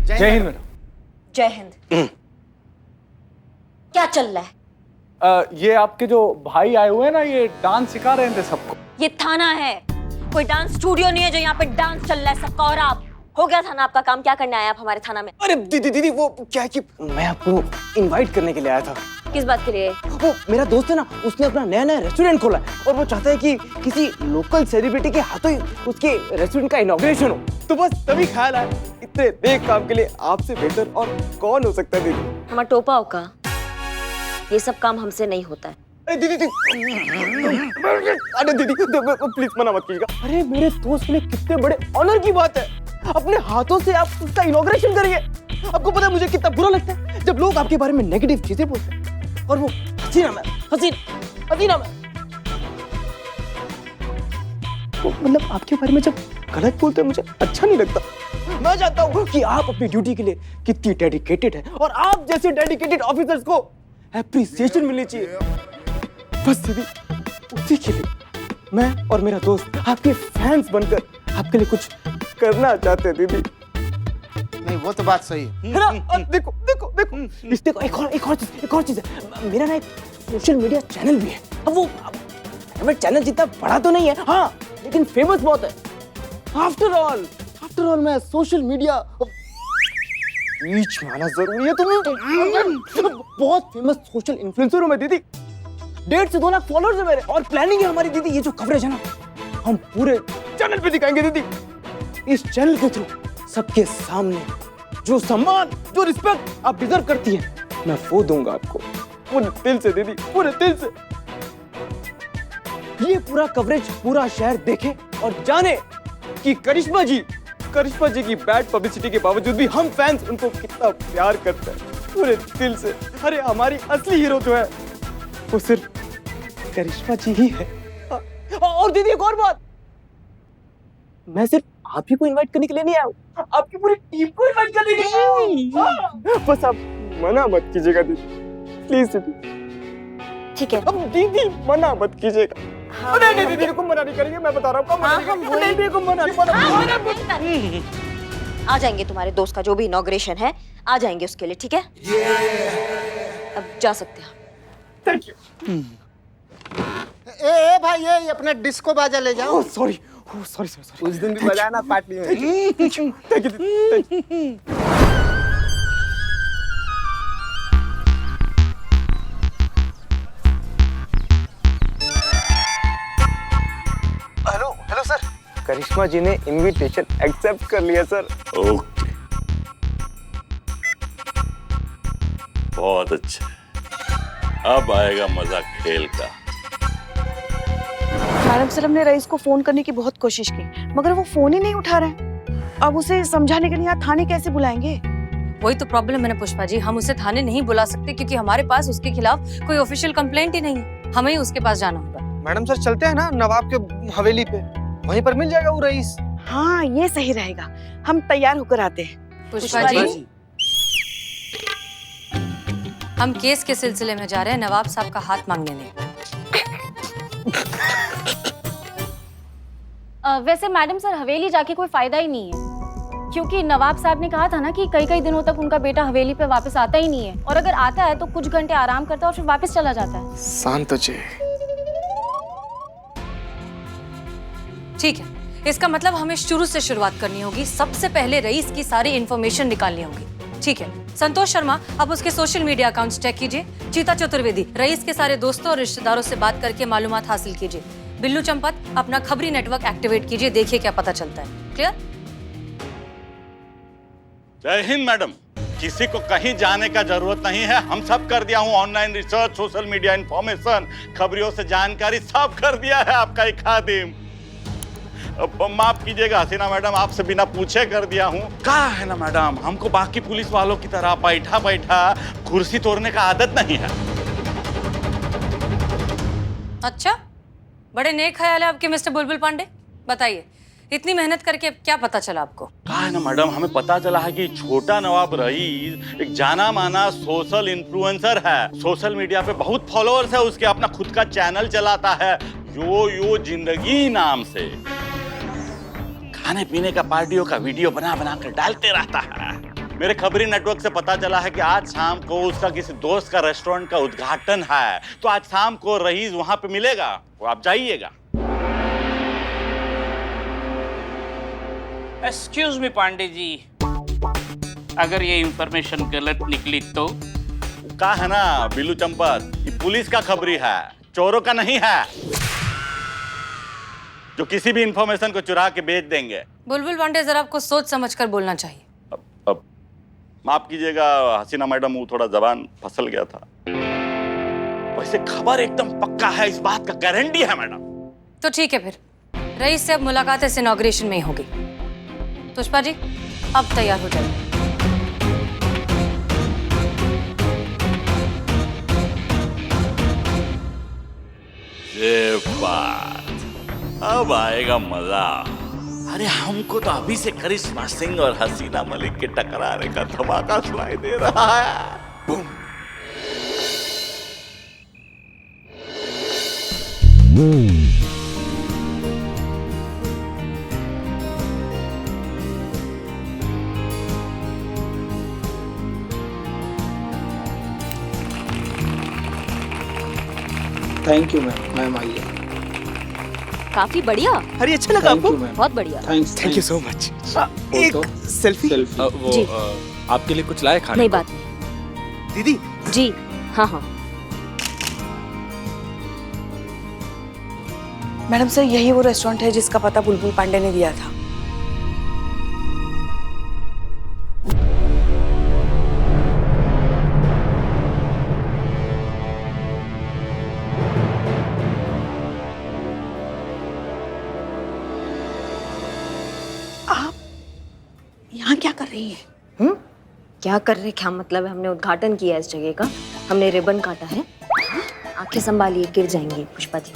जय हिंद मैडम। जय हिंद। क्या चल रहा है? ये आपके जो भाई आए हुए हैं ना, ये डांस सिखा रहे थे सबको। ये थाना है, कोई डांस स्टूडियो नहीं है जो यहाँ पे डांस चल रहा है सबका। और आप हो गया थाना आपका काम? क्या करने आए आप हमारे थाना में? अरे दीदी वो क्या है कि मैं आपको इनवाइट करने के लिए आया था। किस बात के लिए? वो मेरा दोस्त है ना, उसने अपना नया रेस्टोरेंट खोला है और वो चाहता है कि किसी लोकल सेलिब्रिटी के हाथों ही उसके रेस्टोरेंट का इनॉग्रेशन हो। तो बस तभी ख्याल आया, इतने नेक काम के लिए आपसे बेहतर और कौन हो सकता है दीदी। हमारा टोपा होगा, ये सब काम हमसे नहीं होता है। अरे दीदी प्लीज मना मत कीजिएगा। अरे मेरे दोस्त के लिए कितने बड़े ऑनर की बात है, अपने हाथों से आप उसका इनॉग्रेशन करिए। आपको पता है मुझे कितना बुरा लगता है जब लोग आपके बारे में नेगेटिव चीजें बोलते हैं, और वो हसीना मैम, हसीना मैम, तो मतलब आपके बारे में जब गलत बोलते हैं मुझे अच्छा नहीं लगता। मैं चाहता हूँ कि आप अपनी ड्यूटी के लिए कितनी डेडिकेटेड है और आप जैसे डेडिकेटेड ऑफिसर्स को एप्रिसिएशन मिलनी चाहिए। बस दीदी उसी के लिए मैं और मेरा दोस्त आपके फैंस बनकर आपके लिए कुछ करना चाहते हैं दीदी। नहीं वो तो बात सही है ना? और देखो देखो देखो इस देखो एक और चीज है। मेरा ना एक सोशल मीडिया चैनल भी है। अब वो प्राइवेट चैनल जितना बड़ा तो नहीं है, हाँ, लेकिन फेमस बहुत है। आफ्टर ऑल मैं सोशल मीडिया रीच में आना जरूरी है। तुम्हें बहुत फेमस सोशल इन्फ्लुएंसर हूं मैं दीदी। 1.5 से 2 लाख फॉलोअर्स है मेरे, और प्लानिंग है हमारी दीदी, ये जो कवरेज है ना हम पूरे चैनल पे दिखाएंगे दीदी। इस चैनल के थ्रू सबके सामने जो सम्मान, जो रिस्पेक्ट आप डिजर्व करती है, मैं वो दूंगा आपको पूरे दिल से दीदी, पूरे दिल से। ये पूरा कवरेज पूरा शहर देखे और जाने कि करिश्मा जी की बैड पब्लिसिटी के बावजूद भी हम फैंस उनको कितना प्यार करते हैं पूरे दिल से। अरे हमारी असली हीरो जो है वो सिर्फ करिश्मा जी ही है। और दीदी एक और बात, मैं सिर्फ आप ही को इनवाइट करने के लिए नहीं आया हूँ, आपकी पूरी टीम को इनवाइट करने के लिए आया हूँ। बस आप मना मत कीजिएगा दीदी, प्लीज दीदी। ठीक है। अब दीदी मना मत कीजिएगा। हाँ, नहीं दीदी को मना नहीं करेंगे, मैं बता रहा हूँ। आ जाएंगे, तुम्हारे दोस्त का जो भी इनॉग्रेशन है आ जाएंगे उसके लिए, ठीक है? अब जा सकते हैं। Thank you. ए भाई, ये अपना डिस्को बाजा ले जाओ। सॉरी उस दिन भी बजाया ना पार्टी में। Thank you. हेलो सर, करिश्मा जी ने इनविटेशन एक्सेप्ट कर लिया सर। ओके, बहुत अच्छा। अब आएगा मजा खेल का। मैडम सर, हमने रईस को फोन करने की बहुत कोशिश की मगर वो फोन ही नहीं उठा रहे। अब उसे समझाने के लिए यहाँ थाने कैसे बुलाएंगे? वही तो प्रॉब्लम है ना पुष्पा जी, हम उसे थाने नहीं बुला सकते क्योंकि हमारे पास उसके खिलाफ कोई ऑफिशियल कंप्लेंट ही नहीं है। हमें ही उसके पास जाना होगा। मैडम सर चलते हैं ना नवाब के हवेली पे, वहीं पर मिल जाएगा वो रईस। हाँ, ये सही रहेगा। हम तैयार होकर आते हैं। पुष्पा जी, हम केस के सिलसिले में जा रहे हैं, नवाब साहब का हाथ मांगने नहीं। वैसे मैडम सर, हवेली जाके कोई फायदा ही नहीं है क्योंकि नवाब साहब ने कहा था ना कि कई दिनों तक उनका बेटा हवेली पे वापस आता ही नहीं है, और अगर आता है तो कुछ घंटे आराम करता है और फिर वापस चला जाता है। शांत हो जाए। ठीक है, इसका मतलब हमें शुरू से शुरुआत करनी होगी। सबसे पहले रईस की सारी इंफॉर्मेशन निकालनी होगी। ठीक है, संतोष शर्मा, आप उसके सोशल मीडिया अकाउंट्स चेक कीजिए। चीता चतुर्वेदी, रईस के सारे दोस्तों और रिश्तेदारों से बात करके मालूमात हासिल कीजिए। बिल्लू चंपत, अपना खबरी नेटवर्क एक्टिवेट कीजिए, देखिए क्या पता चलता है। क्लियर? जय हिंद मैडम। किसी को कहीं जाने का जरूरत नहीं है, हम सब कर दिया हूँ। Online research, social media information, खबरियों से जानकारी सब कर दिया है आपका एक खादिम। माफ कीजिएगा हसीना मैडम, आपसे बिना पूछे कर दिया हूँ। कहा है ना मैडम, हमको बाकी पुलिस वालों की तरह बैठा बैठा कुर्सी तोड़ने का आदत नहीं है। अच्छा, बड़े नेक ख्याल है आपके मिस्टर बुलबुल पांडे। बताइए, इतनी मेहनत करके क्या पता चला आपको? कहा है ना मैडम, हमें पता चला है कि छोटा नवाब रईस एक जाना माना सोशल इन्फ्लुएंसर है। सोशल मीडिया पे बहुत फॉलोअर्स है उसके, अपना खुद का चैनल चलाता है यो जिंदगी नाम से। खाने पीने का, पार्टियों का वीडियो बना बना कर डालते रहता है। मेरे खबरी नेटवर्क से पता चला है कि आज शाम को उसका किसी दोस्त का रेस्टोरेंट का उद्घाटन है, तो आज शाम को रईस वहां पे मिलेगा, वो आप जाइएगा। एक्सक्यूज मी पांडे जी, अगर ये इंफॉर्मेशन गलत निकली तो? कहा है ना बिल्लू चंपत, ये पुलिस का खबरी है, चोरों का नहीं है जो किसी भी इंफॉर्मेशन को चुरा के बेच देंगे। बुलबुल पांडे, जरा आपको सोच समझकर बोलना चाहिए। अब माफ कीजिएगा हसीना मैडम, वो थोड़ा जबान फिसल गया था। वैसे खबर एकदम पक्का है, इस बात का गारंटी है मैडम। तो ठीक है, फिर रईस से अब मुलाकात इस इनॉग्रेशन में ही होगी। पुष्पा जी, अब तैयार हो जाइए। ये बात, अब आएगा मजा। अरे हमको तो अभी से करिश्मा सिंह और हसीना मलिक के टकराने का धमाका सुनाई दे रहा है। बूम। थैंक यू मैम आइए। काफी बढ़िया। अरे अच्छा लगा आपको? बहुत बढ़िया। Thank you so much. एक सेल्फी। वो जी। आपके लिए कुछ लाए खाने नहीं, को? बात नहीं। दीदी जी हाँ हाँ। मैडम सर, यही वो रेस्टोरेंट है जिसका पता बुलबुल पांडे ने दिया था। रही है? क्या कर रहे, क्या मतलब है? हमने उद्घाटन किया इस जगह का, हमने रिबन काटा है। आंखें संभालिए, गिर जाएंगी पुष्पा जी।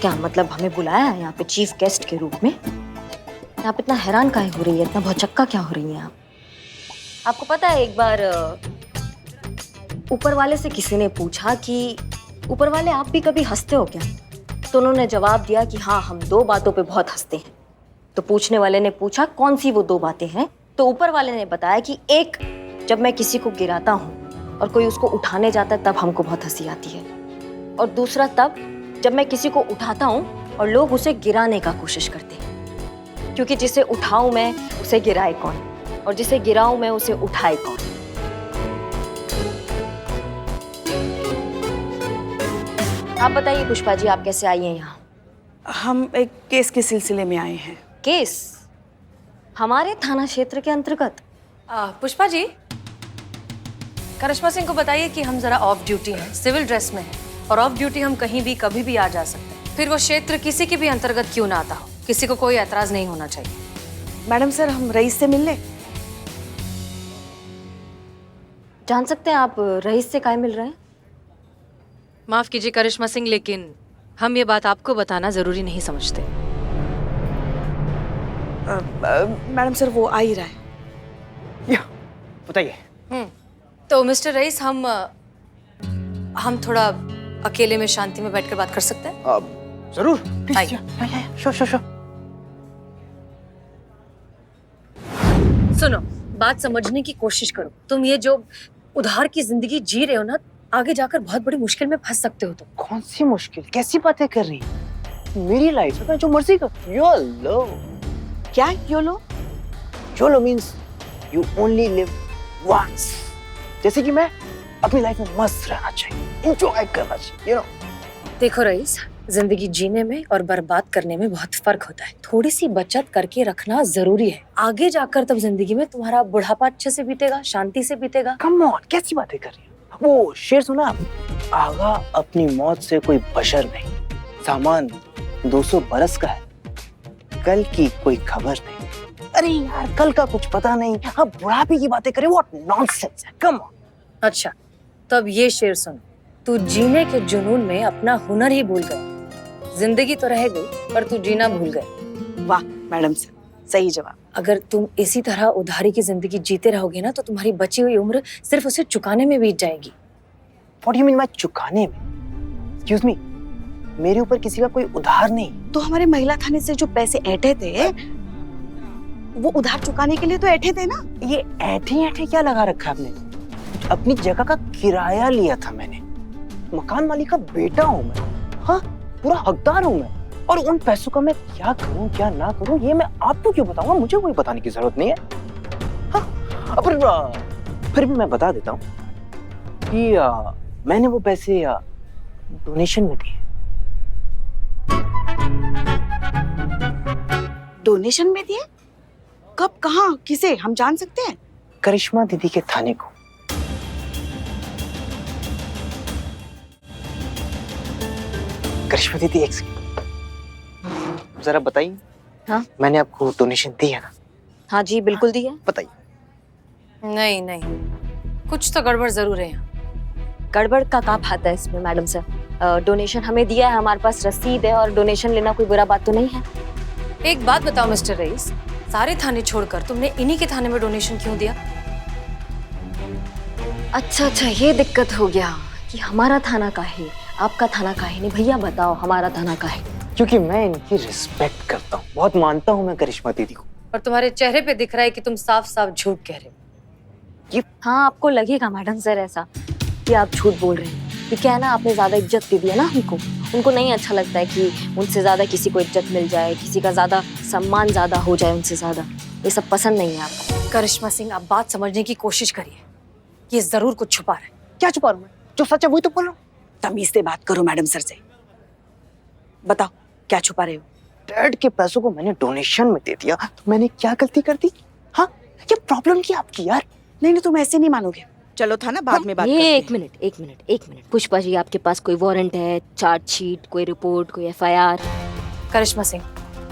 क्या मतलब हमें बुलाया है यहाँ पे चीफ गेस्ट के रूप में? आप इतना हैरान काहे हो रही है, इतना भौचक्का क्या हो रही है आप? आपको पता है एक बार ऊपर वाले से किसी ने पूछा कि ऊपर वाले आप भी कभी हंसते हो क्या? तो उन्होंने जवाब दिया कि हाँ, हम 2 बातों पे बहुत हंसते हैं। तो पूछने वाले ने पूछा कौन सी वो 2 बातें हैं? तो ऊपर वाले ने बताया कि एक, जब मैं किसी को गिराता हूँ और कोई उसको उठाने जाता है तब हमको बहुत हंसी आती है, और दूसरा तब जब मैं किसी को उठाता हूँ और लोग उसे गिराने का कोशिश करते हैं, क्योंकि जिसे उठाऊं मैं उसे गिराए कौन, और जिसे गिराऊं मैं उसे उठाए कौन। आप बताइए पुष्पा जी, आप कैसे आई हैं यहाँ? हम एक केस के सिलसिले में आए हैं। केस? हमारे थाना क्षेत्र के अंतर्गत? पुष्पा जी, करिश्मा सिंह को बताइए कि हम जरा ऑफ ड्यूटी हैं, सिविल ड्रेस में हैं, और ऑफ ड्यूटी हम कहीं भी कभी भी आ जा सकते हैं। फिर वो क्षेत्र किसी के भी अंतर्गत क्यों ना आता हो, किसी को कोई ऐतराज नहीं होना चाहिए। मैडम सर, हम रईस से मिल ले? जान सकते हैं आप रईस से काहे मिल रहे हैं? माफ कीजिए करिश्मा सिंह, लेकिन हम ये बात आपको बताना जरूरी नहीं समझते। मैडम सर, वो आ ही रहा है। बताइए। तो मिस्टर रईस, हम थोड़ा अकेले में शांति में बैठकर बात कर सकते हैं? जरूर। आइए। श्योर। सुनो, बात समझने की कोशिश करो। तुम ये जो उधार की जिंदगी जी रहे हो ना, आगे जाकर बहुत बड़ी मुश्किल में फंस सकते हो तुम। कौन सी मुश्किल, कैसी बातें कर रही है? मेरी लाइफ है, मैं जो मर्जी कर। योलो। क्या YOLO? YOLO means you only live once. जैसे कि मैं अपनी लाइफ में मस्त रहना चाहिए, एंजॉय करना चाहिए, यू नो। देखो रईस, जिंदगी जीने में और बर्बाद करने में बहुत फर्क होता है। थोड़ी सी बचत करके रखना जरूरी है। आगे जाकर तब जिंदगी में तुम्हारा बुढ़ापा अच्छे से बीतेगा, शांति से बीतेगा। कम ऑन, कैसी बातें कर रही है? वो शेर सुना आपने? आगा अपनी मौत से कोई बशर नहीं, सामान 200 बरस का है, कल की कोई खबर नहीं। अरे यार, कल का कुछ पता नहीं, अब बुढ़ापे की बातें करें, व्हाट नॉनसेंस है, कम ऑन। अच्छा, तब ये शेर सुन। तू जीने के जुनून में अपना हुनर ही भूल गए। जिंदगी तो रह गई, पर तू जीना भूल गए। वाह मैडम सर, सही जवाब। अगर तुम इसी तरह उधारी की जिंदगी जीते रहोगे ना, तो तुम्हारी बची हुई उम्र सिर्फ उसे चुकाने में बीत जाएगी। What do you mean by चुकाने में? Excuse me, मेरे ऊपर किसी का कोई उधार नहीं। तो हमारे महिला थाने से जो पैसे ऐंठे थे, वो उधार चुकाने के लिए तो ऐंठे थे ना? ये ऐंठे क्या लगा रखा आपने? अपनी जगह का किराया लिया था मैंने, मकान मालिक का बेटा हूँ मैं, हाँ, पूरा हकदार हूँ मैं, और उन पैसों का मैं क्या करूँ क्या ना करूँ ये मैं आपको क्यों बताऊंगा? मुझे कोई बताने की जरूरत नहीं है। हाँ, फिर भी मैं बता देता हूँ कि मैंने वो पैसे डोनेशन में दिए। डोनेशन में दिए? कब, कहाँ, किसे, हम जान सकते हैं? करिश्मा दीदी के थाने को। करिश्मा दीदी, एक सेकंड जरा बताइए। हाँ? मैंने आपको डोनेशन दी है ना? हाँ जी, बिल्कुल दी है। बताइए। नहीं, कुछ तो गड़बड़ जरूर है यहाँ। गड़बड़ का क्या बात है इसमें मैडम सर? डोनेशन हमें दिया है, हमारे पास रसीद है, और डोनेशन लेना कोई बुरा बात तो नहीं है। एक बात बताओ मिस्टर रईस, सारे थाने छोड़कर तुमने इन्हीं के थाने में डोनेशन क्यों दिया? अच्छा, ये दिक्कत हो गया कि हमारा थाना का है, आपका थाना का है नहीं। भैया बताओ, हमारा थाना का है? क्योंकि मैं इनकी रिस्पेक्ट करता हूँ, बहुत मानता हूँ मैं करिश्मा दीदी को। और तुम्हारे चेहरे पे दिख रहा है कि तुम साफ साफ झूठ कह रहे हो। हाँ, आपको लगेगा मैडम सर ऐसा कि आप झूठ बोल रहे हैं। ये क्या है ना, आपने ज्यादा इज्जत दे दी है ना हमको। उनको नहीं अच्छा लगता है कि उनसे ज्यादा किसी को इज्जत मिल जाए, किसी का ज्यादा सम्मान ज्यादा हो जाए उनसे ज्यादा। ये सब पसंद नहीं है आपको। करिश्मा सिंह, आप बात समझने की कोशिश करिए। ये जरूर कुछ छुपा रहा है। क्या छुपा रहा हूँ मैं? जो सच है वही तो बोल रहा हूँ। तमीज से बात करो मैडम सर से। बताओ, क्या छुपा रहे हो? डैड के पैसों को मैंने डोनेशन में दे दिया, तो मैंने क्या गलती कर दी? हाँ, क्या प्रॉब्लम क्या आपकी यार? नहीं, तुम ऐसे नहीं मानोगे। चलो था ना, बाद में बात करते हैं। एक मिनट पुष्पा जी, आपके पास कोई वारंट है, चार्जशीट, कोई रिपोर्ट, कोई FIR? करिश्मा सिंह,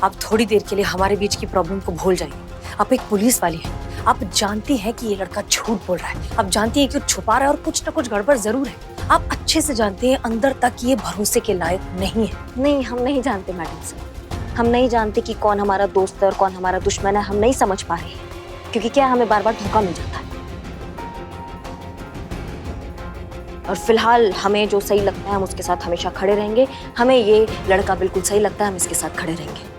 आप थोड़ी देर के लिए हमारे बीच की प्रॉब्लम को भूल जाइए। आप एक पुलिस वाली हैं आप जानती हैं कि ये लड़का झूठ बोल रहा है, आप जानती हैं कि वो छुपा रहा है और कुछ ना कुछ गड़बड़ जरूर है। आप अच्छे से जानते हैं अंदर तक ये भरोसे के लायक नहीं है। नहीं, हम नहीं जानते मैडम सर, हम नहीं जानते कि कौन हमारा दोस्त है और कौन हमारा दुश्मन है। हम नहीं समझ पा रहे हैं क्योंकि क्या हमें बार बार धोखा मिल जाता है। और फिलहाल हमें जो सही लगता है हम उसके साथ हमेशा खड़े रहेंगे। हमें ये लड़का बिल्कुल सही लगता है, हम इसके साथ खड़े रहेंगे।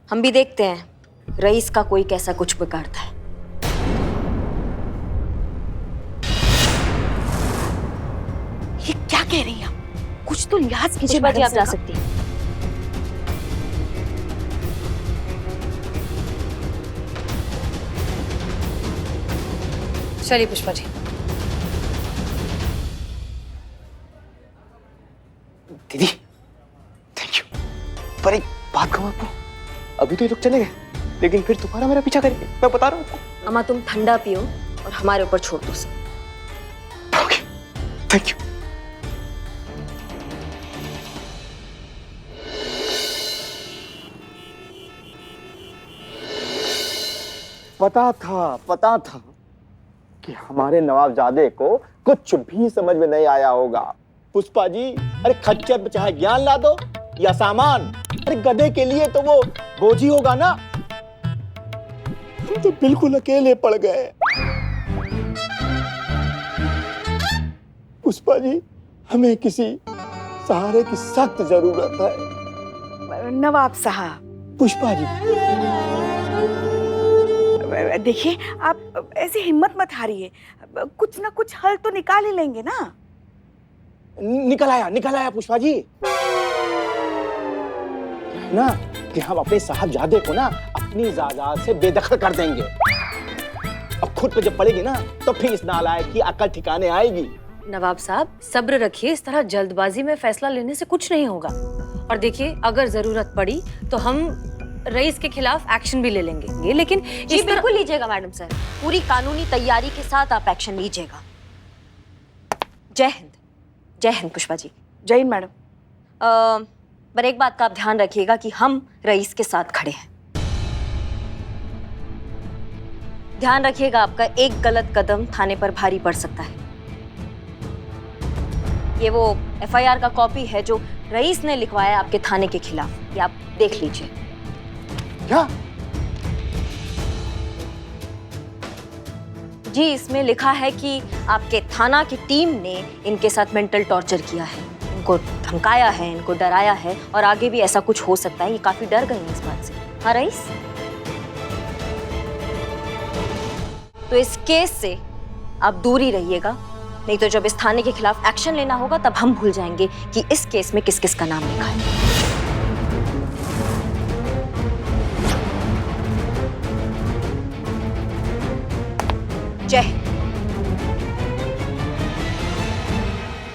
हम भी देखते हैं रईस का कोई कैसा कुछ बिगाड़ता है। ये क्या कह रही हैं आप? कुछ तो लिहाज कीजिए। पुष्पा जी, आप मैडम जा साहब। सकती हैं। चलिए पुष्पा जी। दीदी थैंक यू। पर एक बात कहूँ आपको, अभी तो ये लोग चले गए लेकिन फिर दोबारा मेरा पीछा करेंगे, मैं बता रहा हूँ आपको। अम्मा तुम ठंडा पियो और हमारे ऊपर छोड़ दो सब। Okay thank you. पता था कि हमारे नवाबजादे को कुछ भी समझ में नहीं आया होगा। पुष्पा जी, अरे खच्चर पे चाहे ज्ञान ला दो या सामान, अरे गधे के लिए तो वो बोझ ही होगा ना। हम तो बिल्कुल अकेले पड़ गए। पुष्पा जी, हमें किसी सहारे की सख्त जरूरत है। नवाब साहब। पुष्पा जी, देखिए, आप ऐसी हिम्मत मत हारिए, कुछ ना कुछ हल तो निकाल ही लेंगे ना। निकल आया पुष्पा जी। ना कि हम अपने साहबजादे को ना अपनी जायदाद से बेदखल कर देंगे। अब खुद पे जब पड़ेगी ना तो फिर इस नालायक की अकल ठिकाने आएगी। नवाब साहब सब्र रखिए, इस तरह जल्दबाजी में फैसला लेने से कुछ नहीं होगा। और देखिए, अगर जरूरत पड़ी तो हम रईस के खिलाफ एक्शन भी ले लेंगे, लेकिन जी बिल्कुल लीजिएगा मैडम सर, पूरी कानूनी तैयारी के साथ आप एक्शन लीजिएगा। जय हिंद। जय हिंद पुष्पा जी। जय हिंद मैडम। पर एक बात का आप ध्यान रखिएगा कि हम रईस के साथ खड़े हैं। ध्यान रखिएगा, आपका एक गलत कदम थाने पर भारी पड़ सकता है। ये वो एफआईआर का कॉपी है जो रईस ने लिखवाया आपके थाने के खिलाफ, ये आप देख लीजिए। क्या? जी, इसमें लिखा है कि आपके थाना की टीम ने इनके साथ मेंटल टॉर्चर किया है, इनको धमकाया है, इनको डराया है और आगे भी ऐसा कुछ हो सकता है। ये काफी डर गए हैं इस बात से। हाँ रईस, तो इस केस से आप दूर ही रहिएगा, नहीं तो जब इस थाने के खिलाफ एक्शन लेना होगा तब हम भूल जाएंगे कि इस केस में किस किस का नाम लिखा है। जय हिंद।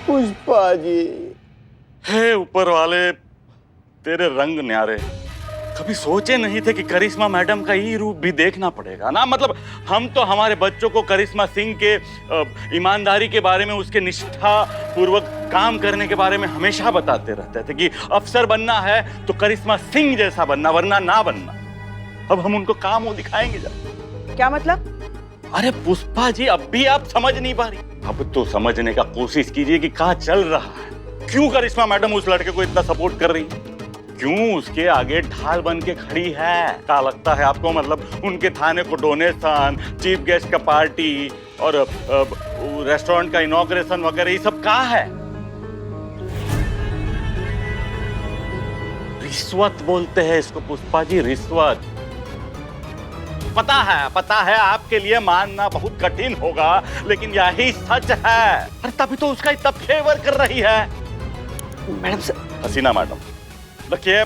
पुष्पा जी, हे ऊपर वाले, तेरे रंग न्यारे। कभी सोचे नहीं थे कि करिश्मा मैडम का ये रूप भी देखना पड़ेगा ना। मतलब हम तो हमारे बच्चों को करिश्मा सिंह के ईमानदारी के बारे में, उसके निष्ठा पूर्वक काम करने के बारे में हमेशा बताते रहते थे कि अफसर बनना है तो करिश्मा सिंह जैसा बनना, वरना ना बनना। अब हम उनको काम वो दिखाएंगे जरा। क्या मतलब? अरे पुष्पा जी, अब भी आप समझ नहीं पा रही? अब तो समझने का कोशिश कीजिए कि क्या चल रहा है। क्यों करिश्मा मैडम उस लड़के को इतना सपोर्ट कर रही है? क्यों उसके आगे ढाल बन के खड़ी है? क्या लगता है आपको? मतलब उनके थाने को डोनेशन, चीफ गेस्ट का पार्टी और रेस्टोरेंट का इनॉग्रेशन वगैरह ये सब क्या है? रिश्वत बोलते हैं इसको पुष्पा जी, रिश्वत। पता है आपके लिए मानना बहुत कठिन होगा, लेकिन यही सच है। अरे तभी तो उसका इतना फेवर कर रही है मैडम सर। हसीना मैडम, देखिए,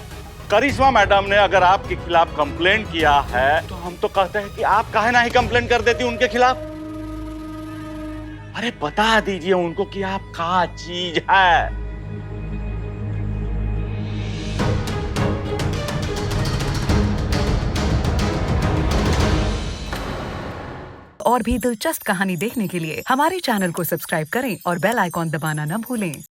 करिश्मा मैडम ने अगर आपके खिलाफ कंप्लेंट किया है तो हम तो कहते हैं कि आप काहे ना ही कंप्लेंट कर देती उनके खिलाफ। अरे बता दीजिए उनको कि आप क्या चीज है। और भी दिलचस्प कहानी देखने के लिए हमारे चैनल को सब्सक्राइब करें और बेल आइकॉन दबाना न भूलें।